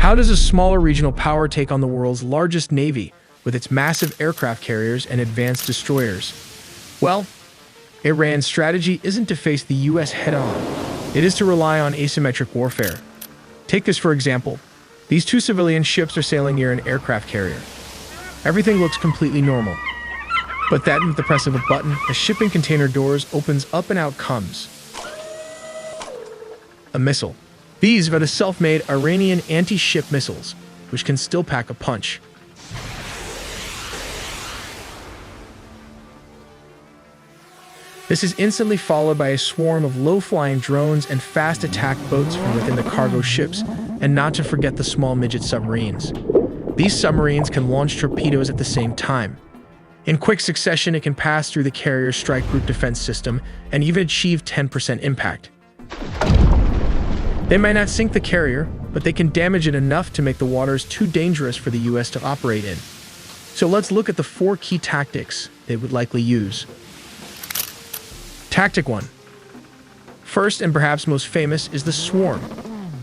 How does a smaller regional power take on the world's largest navy with its massive aircraft carriers and advanced destroyers? Well, Iran's strategy isn't to face the US head-on. It is to rely on asymmetric warfare. Take this for example. These two civilian ships are sailing near an aircraft carrier. Everything looks completely normal. But then, with the press of a button, a shipping container doors opens up and out comes a missile. These are the self-made Iranian anti-ship missiles, which can still pack a punch. This is instantly followed by a swarm of low-flying drones and fast attack boats from within the cargo ships, and not to forget the small midget submarines. These submarines can launch torpedoes at the same time. In quick succession, it can pass through the carrier's strike group defense system and even achieve 10% impact. They might not sink the carrier, but they can damage it enough to make the waters too dangerous for the US to operate in. So let's look at the 4 key tactics they would likely use. Tactic 1. First and perhaps most famous is the swarm.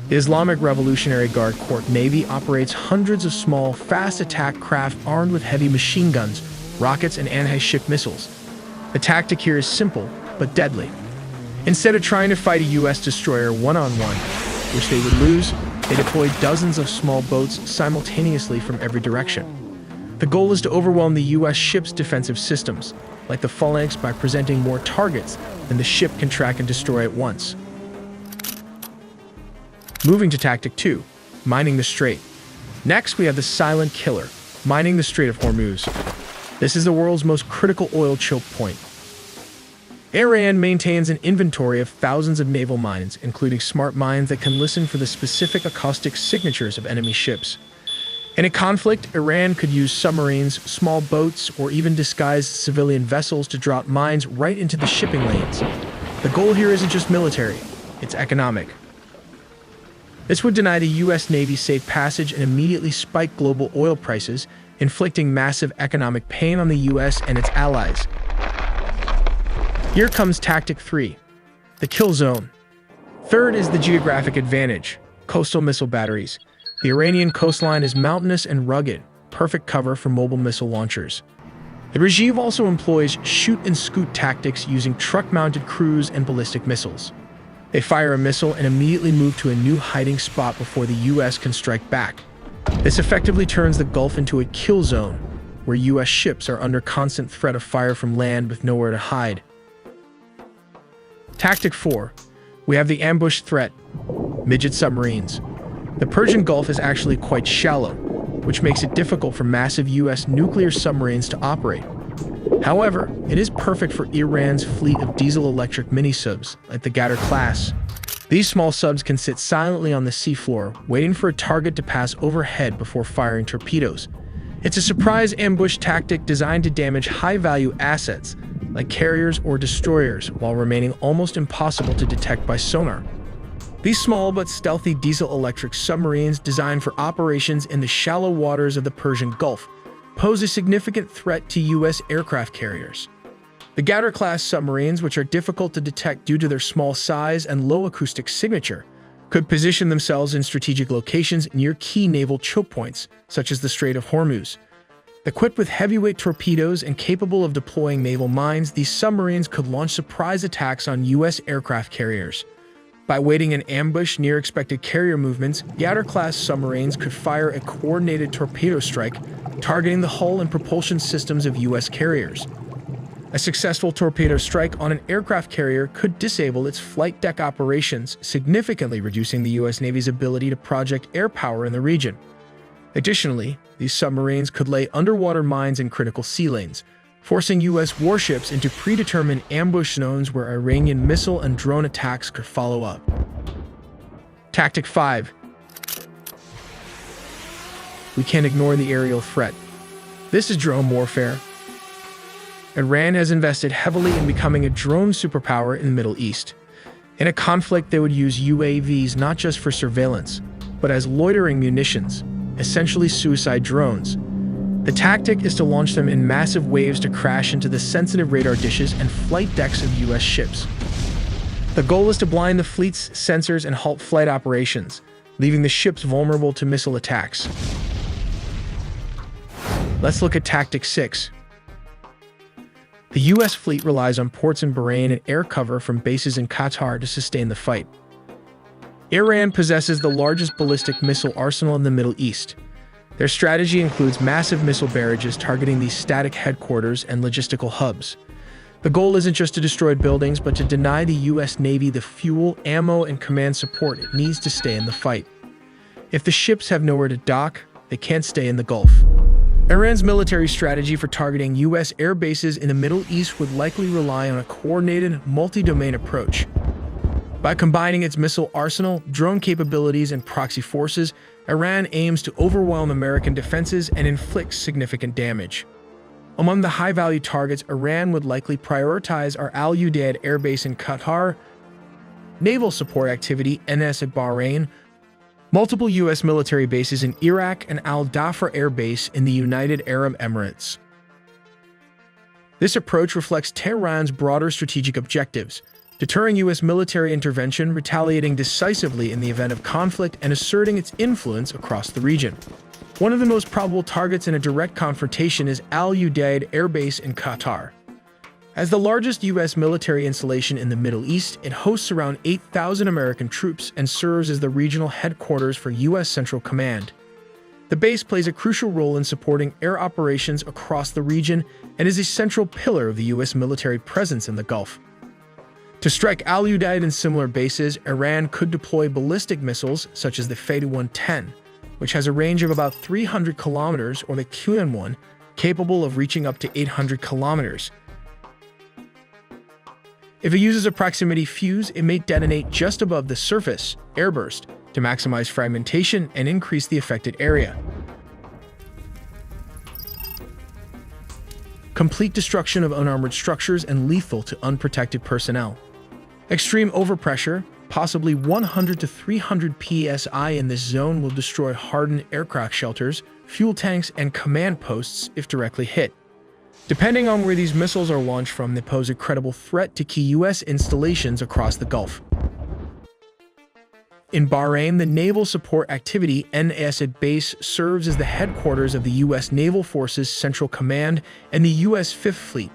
The Islamic Revolutionary Guard Corps Navy operates hundreds of small, fast attack craft armed with heavy machine guns, rockets, and anti-ship missiles. The tactic here is simple, but deadly. Instead of trying to fight a US destroyer one-on-one, which they would lose, they deploy dozens of small boats simultaneously from every direction. The goal is to overwhelm the US ship's defensive systems, like the Phalanx, by presenting more targets than the ship can track and destroy at once. Moving to Tactic 2, mining the Strait. Next, we have the silent killer, mining the Strait of Hormuz. This is the world's most critical oil choke point. Iran maintains an inventory of thousands of naval mines, including smart mines that can listen for the specific acoustic signatures of enemy ships. In a conflict, Iran could use submarines, small boats, or even disguised civilian vessels to drop mines right into the shipping lanes. The goal here isn't just military, it's economic. This would deny the US Navy safe passage and immediately spike global oil prices, inflicting massive economic pain on the US and its allies. Here comes Tactic 3, the kill zone. Third is the geographic advantage, coastal missile batteries. The Iranian coastline is mountainous and rugged, perfect cover for mobile missile launchers. The regime also employs shoot-and-scoot tactics using truck-mounted cruise and ballistic missiles. They fire a missile and immediately move to a new hiding spot before the US can strike back. This effectively turns the Gulf into a kill zone, where US ships are under constant threat of fire from land with nowhere to hide. Tactic 4. We have the ambush threat, midget submarines. The Persian Gulf is actually quite shallow, which makes it difficult for massive US nuclear submarines to operate. However, it is perfect for Iran's fleet of diesel-electric mini-subs, like the Ghadar class. These small subs can sit silently on the seafloor, waiting for a target to pass overhead before firing torpedoes. It's a surprise ambush tactic designed to damage high-value assets, like carriers or destroyers, while remaining almost impossible to detect by sonar. These small but stealthy diesel-electric submarines, designed for operations in the shallow waters of the Persian Gulf, pose a significant threat to US aircraft carriers. The Ghadar-class submarines, which are difficult to detect due to their small size and low acoustic signature, could position themselves in strategic locations near key naval choke points, such as the Strait of Hormuz. Equipped with heavyweight torpedoes and capable of deploying naval mines, these submarines could launch surprise attacks on US aircraft carriers. By waiting in ambush near expected carrier movements, Ghadar-class submarines could fire a coordinated torpedo strike, targeting the hull and propulsion systems of US carriers. A successful torpedo strike on an aircraft carrier could disable its flight deck operations, significantly reducing the US Navy's ability to project air power in the region. Additionally, these submarines could lay underwater mines in critical sea lanes, forcing US warships into predetermined ambush zones where Iranian missile and drone attacks could follow up. Tactic 5. We can't ignore the aerial threat. This is drone warfare. Iran has invested heavily in becoming a drone superpower in the Middle East. In a conflict, they would use UAVs not just for surveillance, but as loitering munitions, essentially suicide drones. The tactic is to launch them in massive waves to crash into the sensitive radar dishes and flight decks of US ships. The goal is to blind the fleet's sensors and halt flight operations, leaving the ships vulnerable to missile attacks. Let's look at Tactic 6. The U.S. fleet relies on ports in Bahrain and air cover from bases in Qatar to sustain the fight. Iran possesses the largest ballistic missile arsenal in the Middle East. Their strategy includes massive missile barrages targeting these static headquarters and logistical hubs. The goal isn't just to destroy buildings, but to deny the U.S. Navy the fuel, ammo, and command support it needs to stay in the fight. If the ships have nowhere to dock, they can't stay in the Gulf. Iran's military strategy for targeting U.S. air bases in the Middle East would likely rely on a coordinated, multi-domain approach. By combining its missile arsenal, drone capabilities, and proxy forces, Iran aims to overwhelm American defenses and inflict significant damage. Among the high-value targets, Iran would likely prioritize are Al Udeid Air Base in Qatar, naval support activity NS at Bahrain, multiple U.S. military bases in Iraq, and Al Dhafra Air Base in the United Arab Emirates. This approach reflects Tehran's broader strategic objectives, deterring U.S. military intervention, retaliating decisively in the event of conflict, and asserting its influence across the region. One of the most probable targets in a direct confrontation is Al Udeid Air Base in Qatar. As the largest U.S. military installation in the Middle East, it hosts around 8,000 American troops and serves as the regional headquarters for U.S. Central Command. The base plays a crucial role in supporting air operations across the region and is a central pillar of the U.S. military presence in the Gulf. To strike Al Udeid and similar bases, Iran could deploy ballistic missiles such as the Fateh-110, which has a range of about 300 kilometers, or the Qunan-1, capable of reaching up to 800 kilometers. If it uses a proximity fuse, it may detonate just above the surface, airburst, to maximize fragmentation and increase the affected area. Complete destruction of unarmored structures and lethal to unprotected personnel. Extreme overpressure, possibly 100 to 300 psi in this zone, will destroy hardened aircraft shelters, fuel tanks, and command posts if directly hit. Depending on where these missiles are launched from, they pose a credible threat to key U.S. installations across the Gulf. In Bahrain, the Naval Support Activity NS at base serves as the headquarters of the U.S. Naval Forces Central Command and the U.S. Fifth Fleet.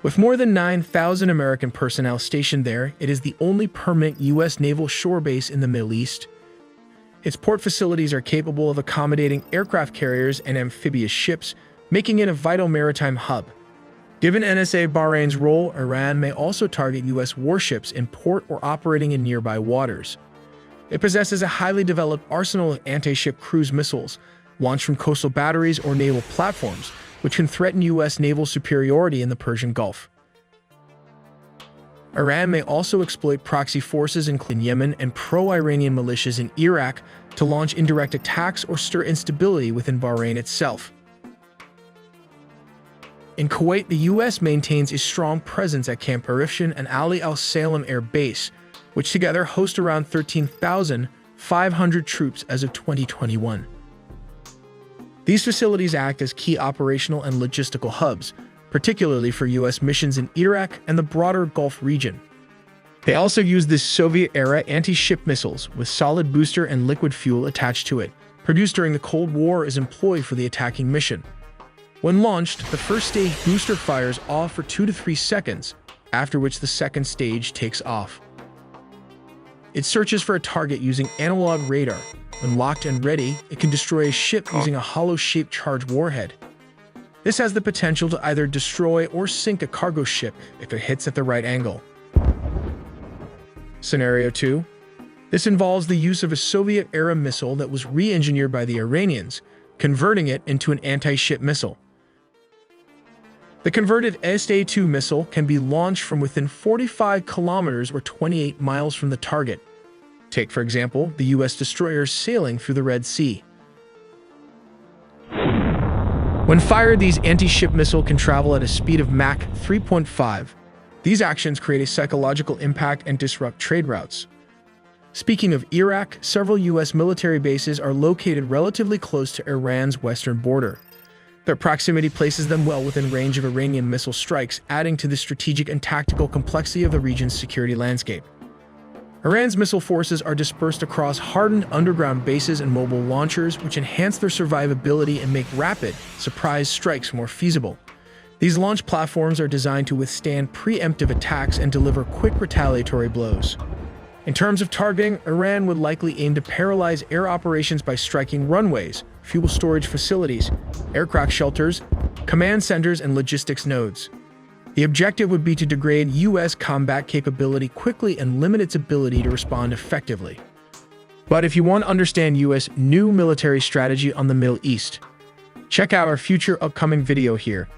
With more than 9,000 American personnel stationed there, it is the only permanent U.S. naval shore base in the Middle East. Its port facilities are capable of accommodating aircraft carriers and amphibious ships, making it a vital maritime hub. Given NSA Bahrain's role, Iran may also target U.S. warships in port or operating in nearby waters. It possesses a highly developed arsenal of anti-ship cruise missiles, launched from coastal batteries or naval platforms, which can threaten U.S. naval superiority in the Persian Gulf. Iran may also exploit proxy forces in Yemen and pro-Iranian militias in Iraq to launch indirect attacks or stir instability within Bahrain itself. In Kuwait, the U.S. maintains a strong presence at Camp Arifshan and Ali Al Salem Air Base, which together host around 13,500 troops as of 2021. These facilities act as key operational and logistical hubs, particularly for U.S. missions in Iraq and the broader Gulf region. They also use the Soviet-era anti-ship missiles with solid booster and liquid fuel attached to it, produced during the Cold War, is employed for the attacking mission. When launched, the first stage booster fires off for 2 to 3 seconds, after which the second stage takes off. It searches for a target using analog radar. When locked and ready, it can destroy a ship using a hollow-shaped charged warhead. This has the potential to either destroy or sink a cargo ship if it hits at the right angle. Scenario 2. This involves the use of a Soviet-era missile that was re-engineered by the Iranians, converting it into an anti-ship missile. The converted SA-2 missile can be launched from within 45 kilometers or 28 miles from the target. Take, for example, the U.S. destroyers sailing through the Red Sea. When fired, these anti-ship missiles can travel at a speed of Mach 3.5. These actions create a psychological impact and disrupt trade routes. Speaking of Iraq, several U.S. military bases are located relatively close to Iran's western border. Their proximity places them well within range of Iranian missile strikes, adding to the strategic and tactical complexity of the region's security landscape. Iran's missile forces are dispersed across hardened underground bases and mobile launchers, which enhance their survivability and make rapid, surprise strikes more feasible. These launch platforms are designed to withstand preemptive attacks and deliver quick retaliatory blows. In terms of targeting, Iran would likely aim to paralyze air operations by striking runways, fuel storage facilities, aircraft shelters, command centers, and logistics nodes. The objective would be to degrade U.S. combat capability quickly and limit its ability to respond effectively. But if you want to understand U.S. new military strategy on the Middle East, check out our future upcoming video here.